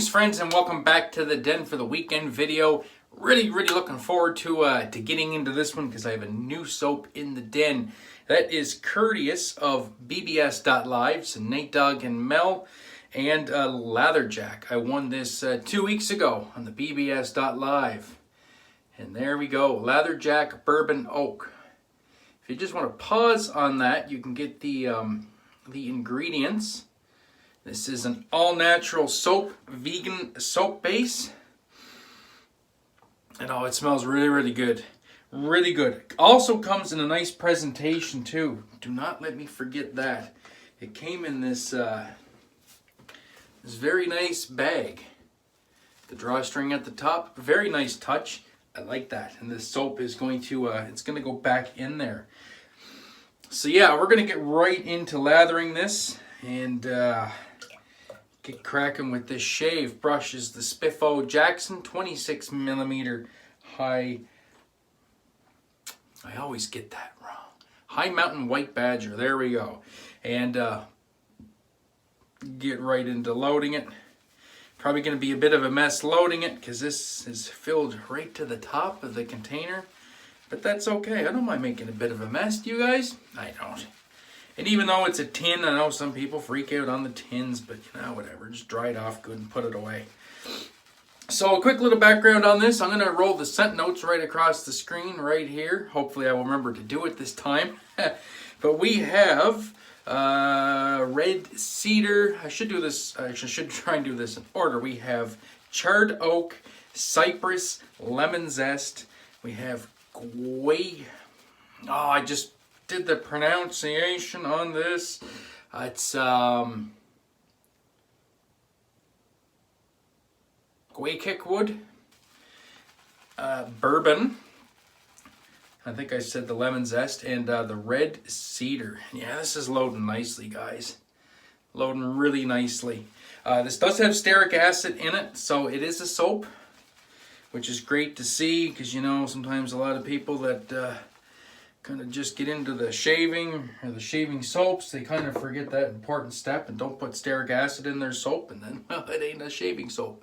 Greetings friends and welcome back to the Den for the weekend video. Really looking forward to getting into this one because I have a new soap in the den. That is courteous of BBS.live, so Nate Dogg and Mel, and Lather Jack. I won this 2 weeks ago on the BBS.live. And there we go, Lather Jack Bourbon Oak. If you just want to pause on that, you can get the ingredients. This is an all-natural soap, vegan soap base. And oh, it smells really good. Really good. Also comes in a nice presentation too. Do not let me forget that. It came in this this very nice bag. The drawstring at the top, very nice touch. I like that. And this soap is going to it's going to go back in there. So yeah, we're going to get right into lathering this and get cracking with this shave brush. Is the Spiffo Jackson 26mm high. I always get that wrong. High Mountain White Badger. There we go. And get right into loading it. Probably going to be a bit of a mess loading it because this is filled right to the top of the container. But that's okay. I don't mind making a bit of a mess. Do you guys? I don't. And even though it's a tin, I know some people freak out on the tins, but you know, whatever. Just dry it off good and put it away. So a quick little background on this. I'm going to roll the scent notes right across the screen right here. Hopefully I will remember to do it this time. But we have red cedar. I should do this. I should try and do this in order. We have charred oak, cypress, lemon zest. We have I just did the pronunciation on this. It's guaiacwood, bourbon. I think I said the lemon zest, and the red cedar. Yeah, this is loading nicely, guys. Loading really nicely. This does have stearic acid in it, so it is a soap, which is great to see because, you know, sometimes a lot of people that kind of just get into the shaving or the shaving soaps, they kind of forget that important step and don't put stearic acid in their soap, and then, well, it ain't a shaving soap.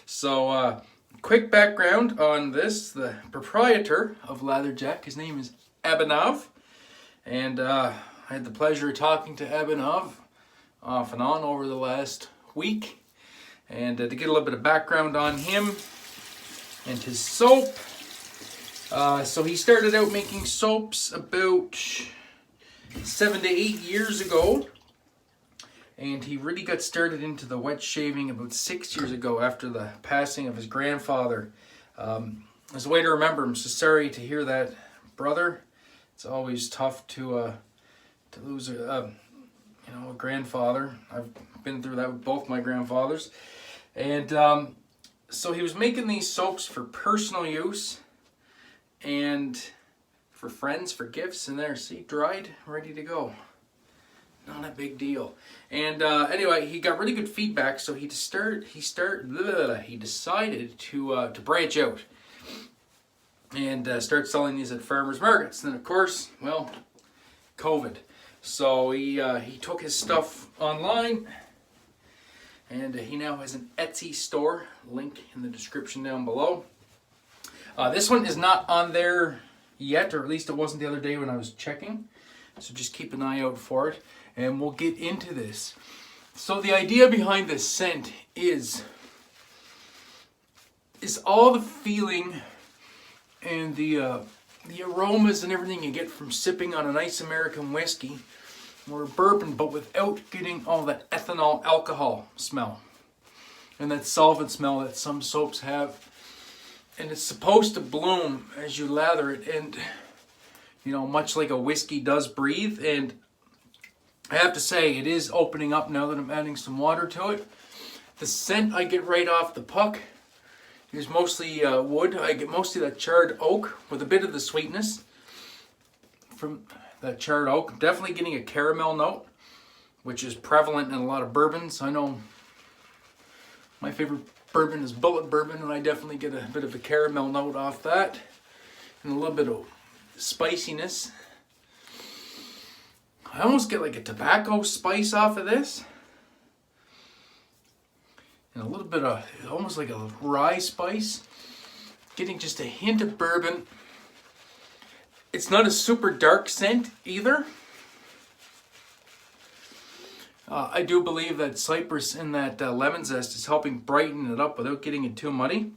So, quick background on this. The proprietor of Lather Jack, his name is Abhinav, and I had the pleasure of talking to Abhinav off and on over the last week, and to get a little bit of background on him and his soap. So he started out making soaps about 7 to 8 years ago, and he really got started into the wet shaving about 6 years ago after the passing of his grandfather. There's a way to remember him, so sorry to hear that, brother. It's always tough to lose a grandfather. I've been through that with both my grandfathers. And so he was making these soaps for personal use and for friends, for gifts, and there, see, dried, ready to go. Not a big deal. And anyway, he got really good feedback, so he decided to branch out and start selling these at farmers markets. And then, of course, well, COVID. So he took his stuff online, and he now has an Etsy store. Link in the description down below. This one is not on there yet, or at least it wasn't the other day when I was checking. So just keep an eye out for it, and we'll get into this. So the idea behind this scent is all the feeling and the aromas and everything you get from sipping on a nice American whiskey or a bourbon, but without getting all that ethanol alcohol smell and that solvent smell that some soaps have. And it's supposed to bloom as you lather it, and you know, much like a whiskey does breathe. And I have to say, it is opening up now that I'm adding some water to it. The scent I get right off the puck is mostly wood. I get mostly that charred oak with a bit of the sweetness from that charred oak. Definitely getting a caramel note, which is prevalent in a lot of bourbons. I know my favorite bourbon is Bullet Bourbon, and I definitely get a bit of a caramel note off that, and a little bit of spiciness. I almost get like a tobacco spice off of this, and a little bit of, almost like a rye spice. Getting just a hint of bourbon. It's not a super dark scent either. I do believe that cypress and that lemon zest is helping brighten it up without getting it too muddy.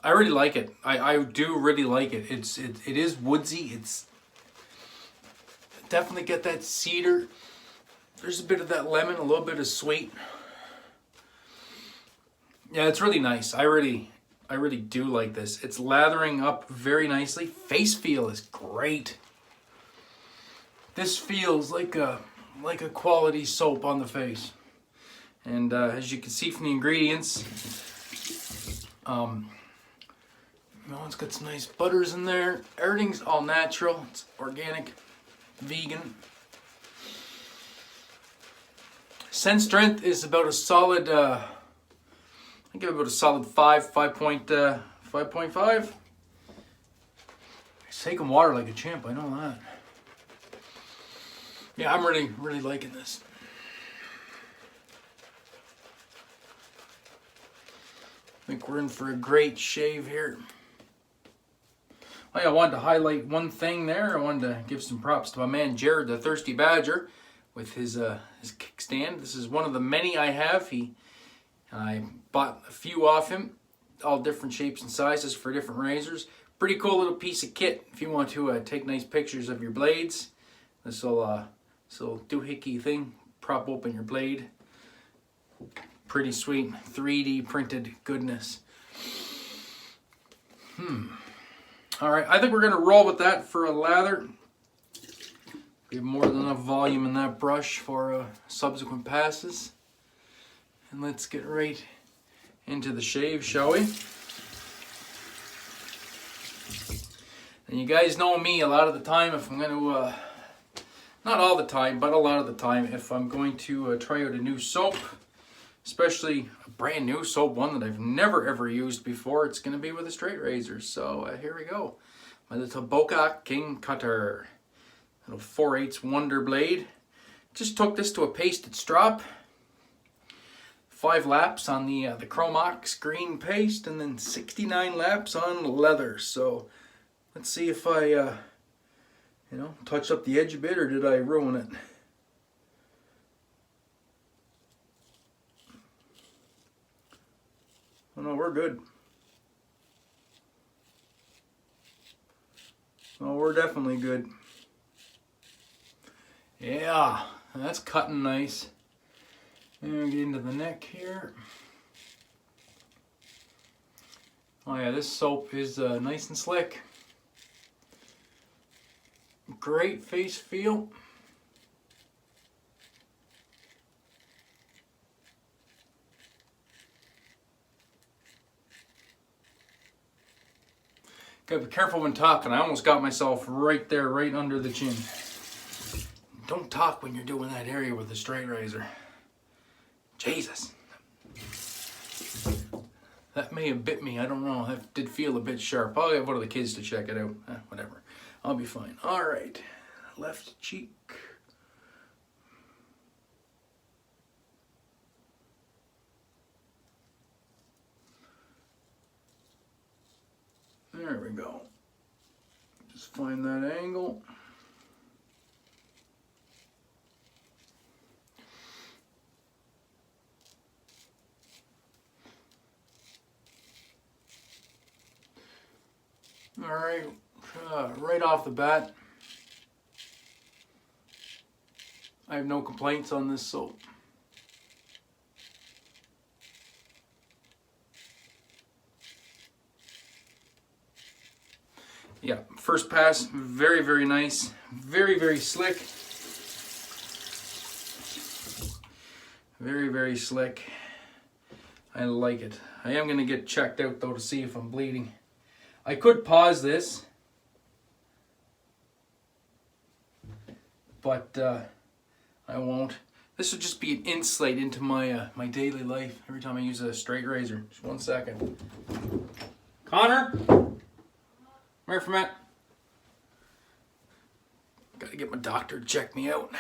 I really like it. I do really like it. It is woodsy. It's definitely get that cedar. There's a bit of that lemon, a little bit of sweet. Yeah, it's really nice. I really do like this. It's lathering up very nicely. Face feel is great. This feels like a quality soap on the face. And as you can see from the ingredients, it's got some nice butters in there. Everything's all natural. It's organic, vegan. Scent strength is about a solid, I give it about a solid 5.5. He's taking water like a champ, I know that. Yeah, I'm really liking this. I think we're in for a great shave here. Oh yeah, I wanted to highlight one thing there. I wanted to give some props to my man Jared, the Thirsty Badger, with his kickstand. This is one of the many I have. I bought a few off him, all different shapes and sizes for different razors. Pretty cool little piece of kit if you want to take nice pictures of your blades. This little doohickey thing, prop open your blade. Pretty sweet 3D printed goodness. All right, I think we're gonna roll with that for a lather. We have more than enough volume in that brush for subsequent passes. And let's get right into the shave, shall we? And you guys know me, a lot of the time if I'm going to, not all the time, but a lot of the time, if I'm going to try out a new soap, especially a brand new soap, one that I've never ever used before, it's going to be with a straight razor. So here we go. My little Böker King Cutter. Little 4/8 Wonder Blade. Just took this to a pasted strop. 5 laps on the Chromox green paste, and then 69 laps on leather. So let's see if I, touched up the edge a bit, or did I ruin it? Oh no, we're good. Oh, we're definitely good. Yeah, that's cutting nice. And we get into the neck here. Oh yeah, this soap is nice and slick. Great face feel. Gotta be careful when talking. I almost got myself right there, right under the chin. Don't talk when you're doing that area with a straight razor. Jesus. That may have bit me, I don't know. That did feel a bit sharp. I'll get one of the kids to check it out. Whatever. I'll be fine. Alright. Left cheek. There we go. Just find that angle. All right, right off the bat, I have no complaints on this soap. Yeah, first pass, very, very nice. Very, very slick. Very, very slick. I like it. I am going to get checked out though to see if I'm bleeding. I could pause this, but I won't. This would just be an insight into my my daily life every time I use a straight razor. Just 1 second. Connor, come here for a minute. Gotta get my doctor to check me out.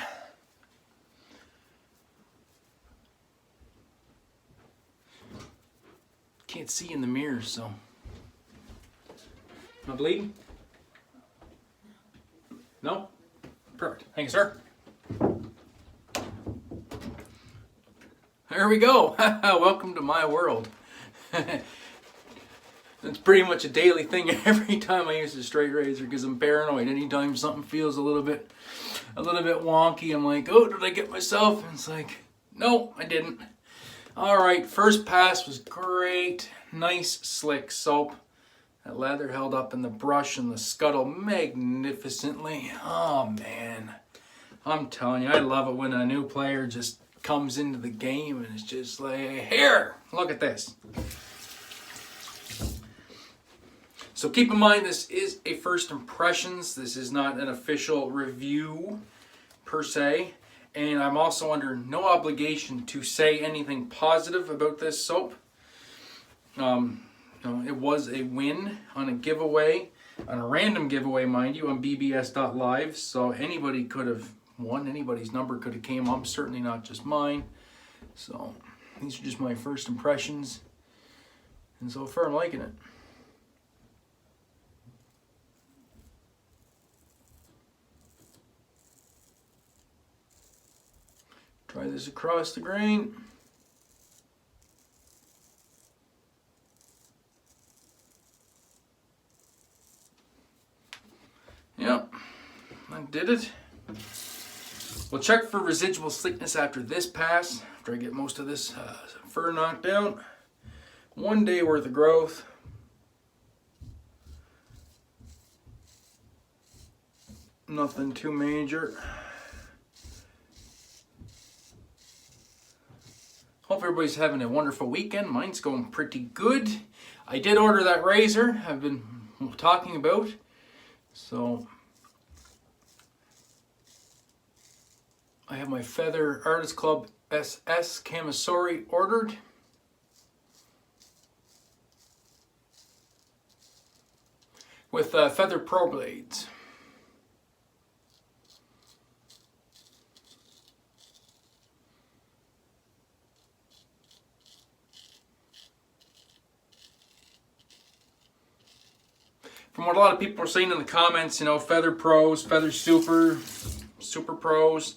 Can't see in the mirror, so. Am I bleeding? No? Perfect. Thank you, sir. There we go. Welcome to my world. It's pretty much a daily thing every time I use a straight razor because I'm paranoid. Anytime something feels a little bit wonky, I'm like, oh, did I get myself? And it's like, no, I didn't. All right, first pass was great. Nice, slick soap. That lather held up in the brush and the scuttle magnificently. Oh, man. I'm telling you, I love it when a new player just comes into the game and it's just like, here, look at this. So keep in mind, this is a first impressions. This is not an official review per se. And I'm also under no obligation to say anything positive about this soap. It was a win on a giveaway, on a random giveaway, mind you, on bbs.live. So anybody could have won. Anybody's number could have came up. Certainly not just mine. So these are just my first impressions. And so far I'm liking it. Try this across the grain. Yep, I did it. We'll check for residual slickness after this pass, after I get most of this fur knocked out. 1 day worth of growth. Nothing too major. Hope everybody's having a wonderful weekend. Mine's going pretty good. I did order that razor I've been talking about. So I have my Feather Artist Club SS Camisori ordered. With Feather Pro blades. From what a lot of people are saying in the comments, you know, Feather Pros, Feather Super, Super Pros.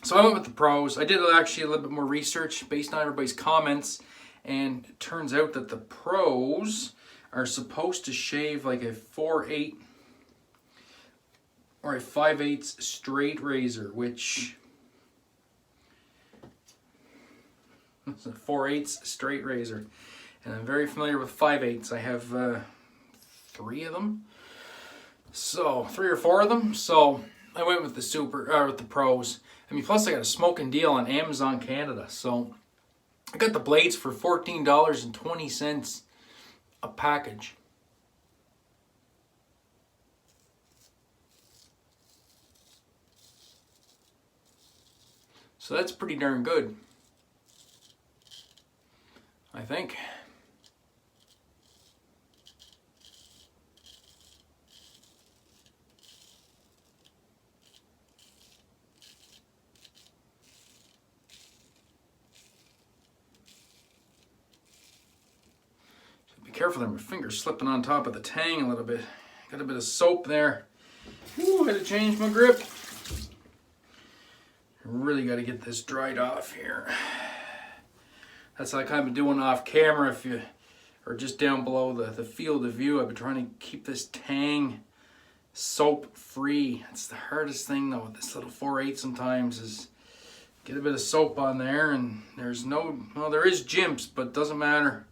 So I went with the Pros. I did actually a little bit more research based on everybody's comments, and it turns out that the Pros are supposed to shave like a 4/8 or a 5/8 straight razor, which is a 4/8 straight razor. And I'm very familiar with 5/8. I have 3 of them, so 3 or 4 of them. So I went with with the Pros. I mean, plus I got a smoking deal on Amazon Canada. So I got the blades for $14.20 a package. So that's pretty darn good, I think. Careful there, my finger's slipping on top of the tang a little bit. Got a bit of soap there. Ooh, I had to change my grip. Really got to get this dried off here. That's like I've been doing off camera, if you or just down below the field of view. I've been trying to keep this tang soap free. It's the hardest thing though with this little 4/8 sometimes is get a bit of soap on there, and there's there is jimps, but it doesn't matter.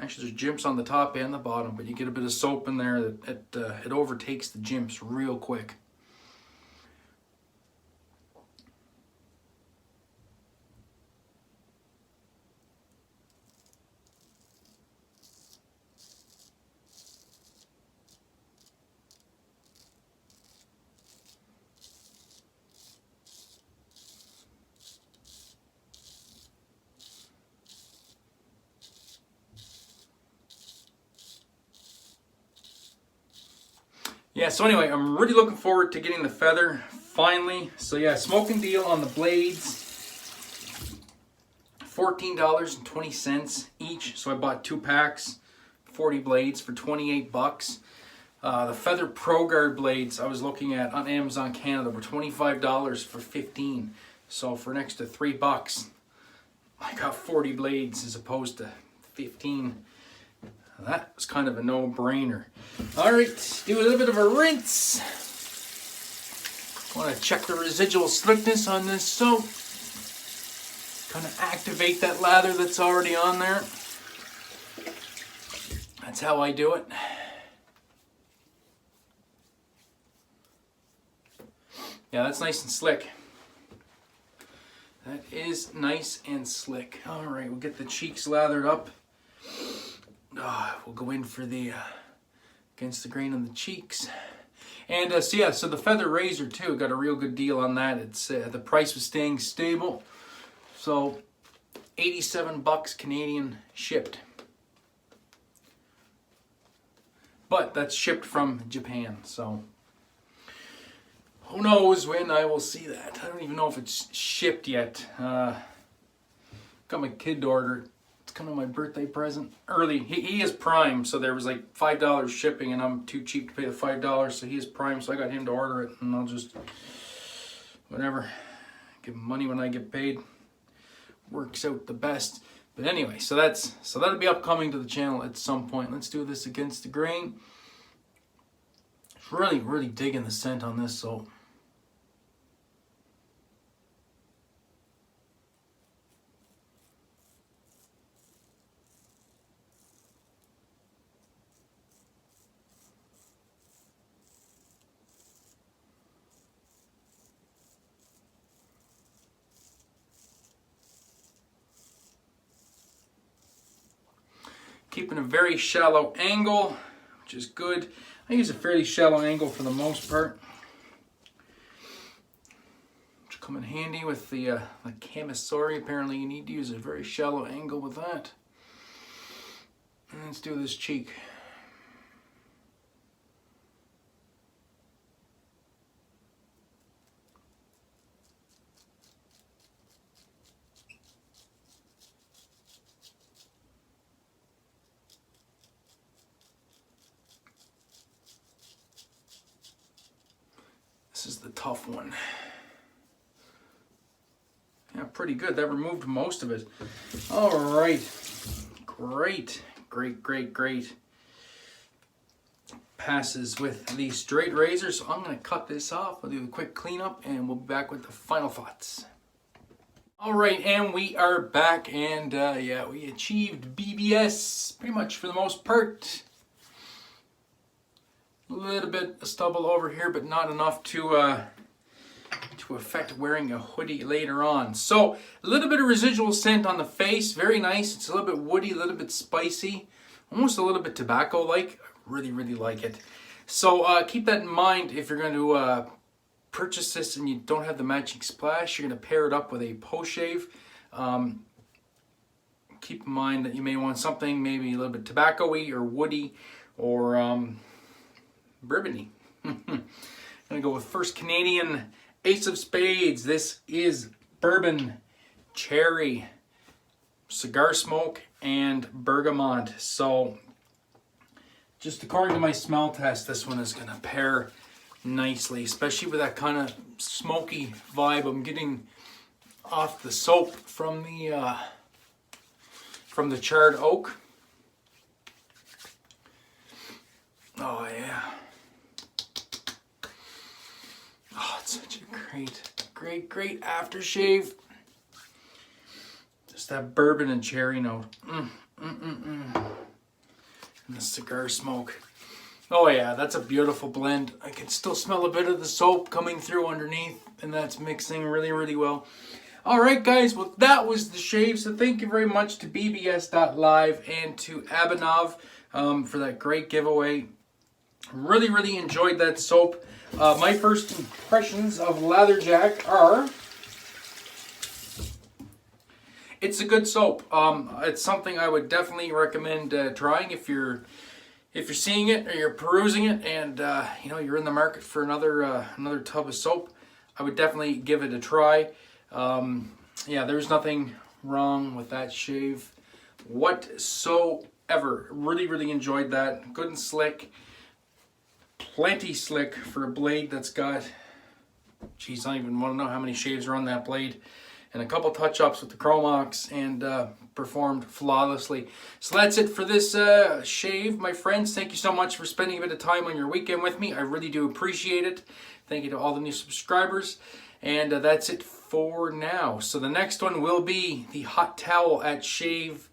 Actually, there's jimps on the top and the bottom, but you get a bit of soap in there that it overtakes the jimps real quick. Yeah, so anyway, I'm really looking forward to getting the feather finally. So yeah, smoking deal on the blades. $14.20 each. So I bought 2 packs, 40 blades for 28 bucks. The Feather Pro Guard blades I was looking at on Amazon Canada were $25 for 15. So for an extra $3, I got 40 blades as opposed to 15. That was kind of a no-brainer. All right, do a little bit of a rinse. Want to check the residual slickness on this soap. Kind of activate that lather that's already on there. That's how I do it. Yeah, that's nice and slick. That is nice and slick. All right, we'll get the cheeks lathered up. We'll go in for the against the grain on the cheeks. And so the Feather razor too, got a real good deal on that. It's the price was staying stable. So 87 bucks Canadian shipped. But that's shipped from Japan, so who knows when I will see that. I don't even know if it's shipped yet. Got my kid to order. It's kind of my birthday present. Early. He is Prime, so there was like $5 shipping, and I'm too cheap to pay the $5, so he is Prime, so I got him to order it, and I'll just, whatever, give him money when I get paid. Works out the best. But anyway, so that'll be upcoming to the channel at some point. Let's do this against the grain. Really, really digging the scent on this soap. Keeping a very shallow angle, which is good. I use a fairly shallow angle for the most part, which come in handy with the camisori. Apparently you need to use a very shallow angle with that. And let's do this cheek. This is the tough one. Yeah, pretty good. That removed most of it. All right. Great, great, great, great. Passes with the straight razor. So I'm going to cut this off. I'll do a quick cleanup and we'll be back with the final thoughts. All right, and we are back, and yeah, we achieved BBS pretty much for the most part. A little bit of stubble over here, but not enough to affect wearing a hoodie later on. So a little bit of residual scent on the face, very nice. It's a little bit woody, a little bit spicy, almost a little bit tobacco-like. Really, really like it. So keep that in mind if you're going to purchase this and you don't have the matching splash. You're going to pair it up with a post shave. Keep in mind that you may want something maybe a little bit tobacco-y or woody or bourbon-y. I'm gonna go with first Canadian Ace of Spades. This is bourbon, cherry, cigar smoke, and bergamot. So just according to my smell test, this one is gonna pair nicely, especially with that kind of smoky vibe I'm getting off the soap from the charred oak. Oh yeah. Oh, it's such a great aftershave. Just that bourbon and cherry note. And the cigar smoke. Oh yeah, that's a beautiful blend. I can still smell a bit of the soap coming through underneath, and that's mixing really, really well. All right, guys, well, that was the shave. So thank you very much to bbs.live and to Abhinav for that great giveaway. Really, really enjoyed that soap. My first impressions of Latherjack are, it's a good soap. It's something I would definitely recommend trying if you're seeing it or you're perusing it, and you know, you're in the market for another tub of soap. I would definitely give it a try. Yeah, there's nothing wrong with that shave whatsoever. Really enjoyed that. Good and slick. Plenty slick for a blade that's got, geez, I don't even want to know how many shaves are on that blade. And a couple touch-ups with the Chromox, and performed flawlessly. So that's it for this shave, my friends. Thank you so much for spending a bit of time on your weekend with me. I really do appreciate it. Thank you to all the new subscribers. And that's it for now. So the next one will be the hot towel at shave,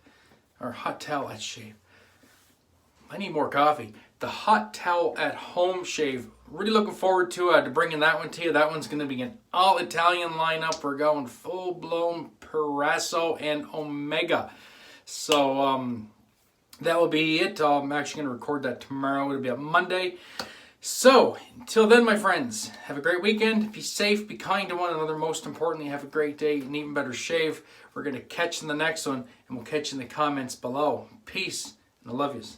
or hot towel at shave. I need more coffee. The hot towel at home shave. Really looking forward to bringing that one to you. That one's going to be an all Italian lineup. We're going full blown Parasso and Omega. So that will be it. I'm actually going to record that tomorrow. It'll be on Monday. So until then, my friends, have a great weekend. Be safe. Be kind to one another. Most importantly, have a great day. An even better shave. We're going to catch in the next one, and we'll catch you in the comments below. Peace, and I love yous.